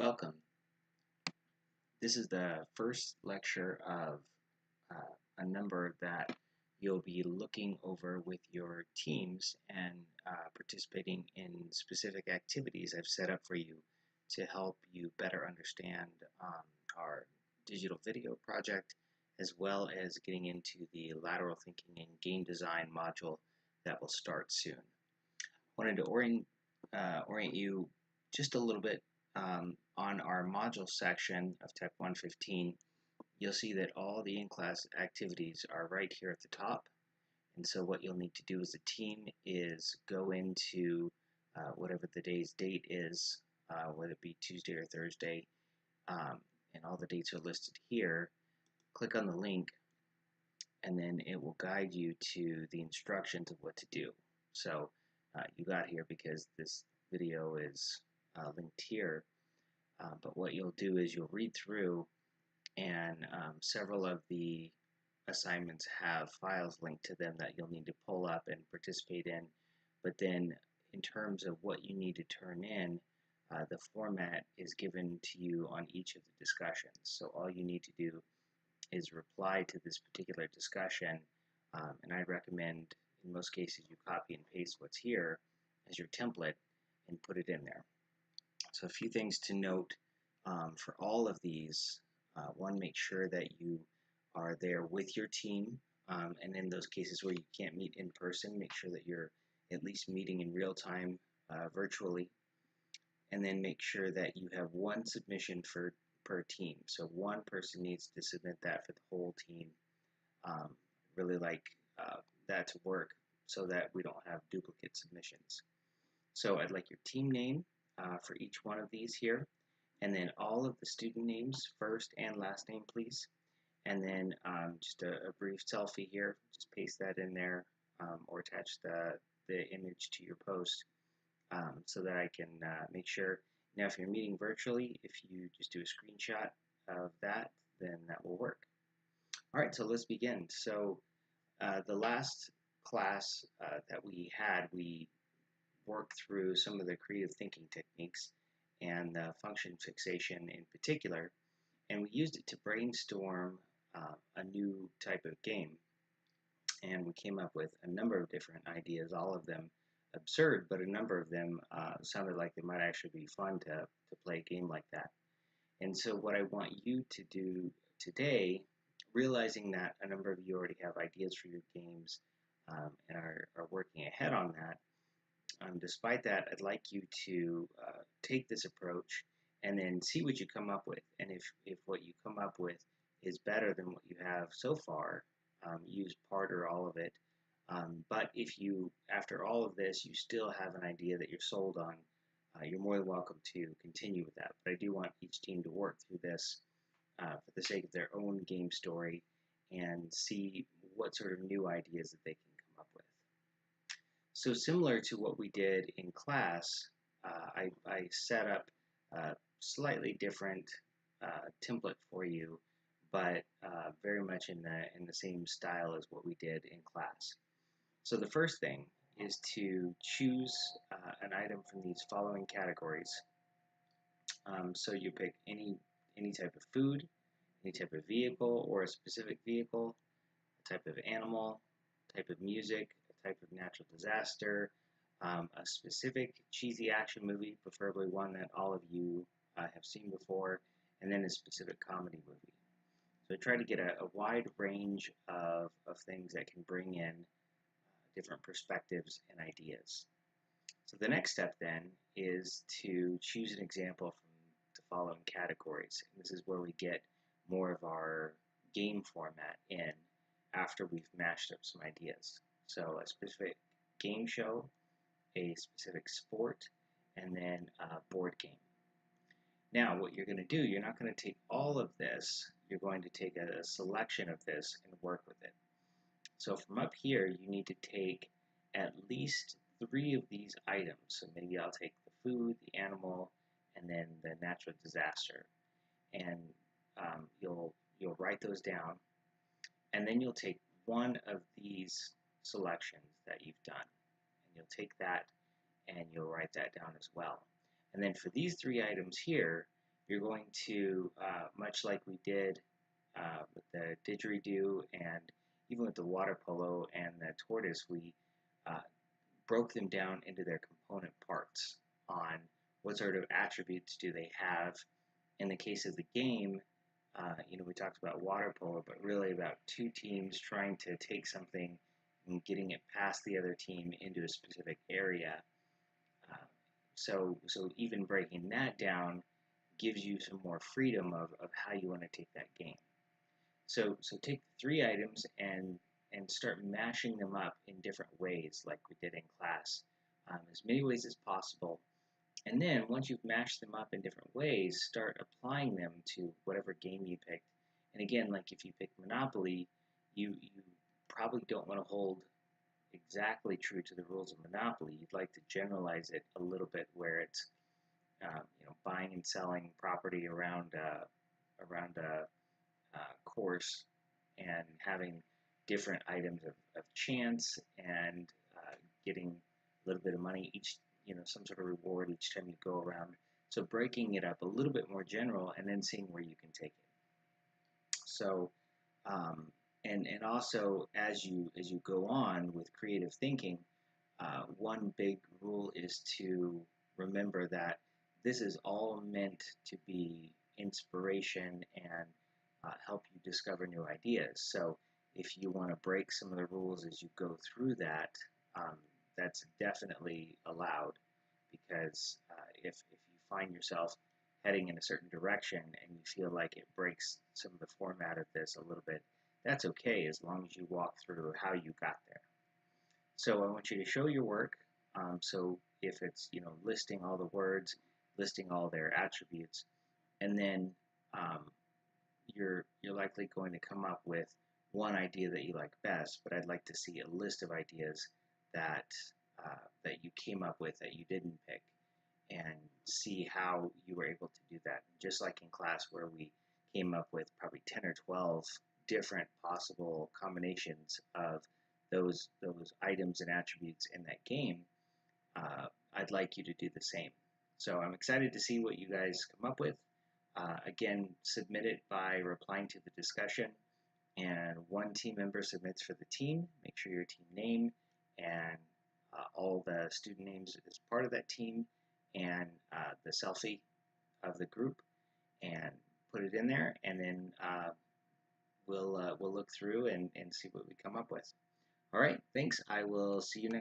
Welcome. This is the first lecture of a number that you'll be looking over with your teams and participating in specific activities I've set up for you to help you better understand our digital video project, as well as getting into the lateral thinking and game design module that will start soon. I wanted to orient you just a little bit on our module section of Tech 115. You'll see that all the in-class activities are right here at the top. And so what you'll need to do as a team is go into whatever the day's date is, whether it be Tuesday or Thursday, and all the dates are listed here. Click on the link, and then it will guide you to the instructions of what to do. So you got here because this video is linked here. But what you'll do is you'll read through, and several of the assignments have files linked to them that you'll need to pull up and participate in. But then in terms of what you need to turn in, the format is given to you on each of the discussions. So all you need to do is reply to this particular discussion, and I recommend in most cases you copy and paste what's here as your template and put it in there. So a few things to note for all of these. One, make sure that you are there with your team, and in those cases where you can't meet in person, make sure that you're at least meeting in real time virtually. And then make sure that you have one submission per team. So one person needs to submit that for the whole team. Really like that to work so that we don't have duplicate submissions. So I'd like your team name for each one of these here, and then all of the student names, first and last name, please. And then just a brief selfie here. Just paste that in there, or attach the image to your post so that I can make sure. Now, if you're meeting virtually, if you just do a screenshot of that, then that will work. All right, so let's begin. So the last class that we had, we worked through some of the creative thinking techniques and the function fixation in particular, and we used it to brainstorm a new type of game. And we came up with a number of different ideas, all of them absurd, but a number of them sounded like they might actually be fun to play a game like that. And so what I want you to do today, realizing that a number of you already have ideas for your games and are working ahead on that, despite that, I'd like you to take this approach and then see what you come up with. And if what you come up with is better than what you have so far, use part or all of it. But if you, after all of this, you still have an idea that you're sold on, you're more than welcome to continue with that. But I do want each team to work through this for the sake of their own game story and see what sort of new ideas that they can come up with. So similar to what we did in class, I set up a slightly different template for you, but very much in the same style as what we did in class. So the first thing is to choose an item from these following categories. So you pick any type of food, any type of vehicle or a specific vehicle, a type of animal, type of music, a type of natural disaster, a specific cheesy action movie, preferably one that all of you have seen before, and then a specific comedy movie. So try to get a wide range of things that can bring in different perspectives and ideas. So the next step then is to choose an example from the following categories. And this is where we get more of our game format in after we've mashed up some ideas. So a specific game show, a specific sport, and then a board game. Now what you're going to do, you're not going to take all of this, you're going to take a selection of this and work with it. So from up here, you need to take at least 3 of these items. So maybe I'll take the food, the animal, and then the natural disaster. And you'll write those down. And then you'll take one of these selections that you've done. And you'll take that and you'll write that down as well. And then for these 3 items here, you're going to, much like we did with the didgeridoo and even with the water polo and the tortoise, we uh, broke them down into their component parts on what sort of attributes do they have. In the case of the game, we talked about water polo, but really about two teams trying to take something and getting it past the other team into a specific area. Uh, so even breaking that down gives you some more freedom of how you want to take that game. So take three items and start mashing them up in different ways, like we did in class, as many ways as possible. And then once you've mashed them up in different ways, start applying them to whatever game you picked. And again, like if you pick Monopoly, you probably don't want to hold exactly true to the rules of Monopoly. You'd like to generalize it a little bit, where it's buying and selling property around a course and having different items of chance and getting a little bit of money each, some sort of reward each time you go around. So breaking it up a little bit more general and then seeing where you can take it. So, and also as you go on with creative thinking, one big rule is to remember that this is all meant to be inspiration and help you discover new ideas. So if you want to break some of the rules as you go through that, um, that's definitely allowed, because if you find yourself heading in a certain direction and you feel like it breaks some of the format of this a little bit, that's okay as long as you walk through how you got there. So I want you to show your work. So if it's listing all the words, listing all their attributes, and then um, you're likely going to come up with one idea that you like best. But I'd like to see a list of ideas that that you came up with that you didn't pick, and see how you were able to do that. Just like in class, where we came up with probably 10 or 12 different possible combinations of those items and attributes in that game, I'd like you to do the same. So I'm excited to see what you guys come up with. Again, submit it by replying to the discussion, and one team member submits for the team. Make sure your team name and all the student names as part of that team, and the selfie of the group, and put it in there, and then we'll look through and see what we come up with. All right, thanks. I will see you next.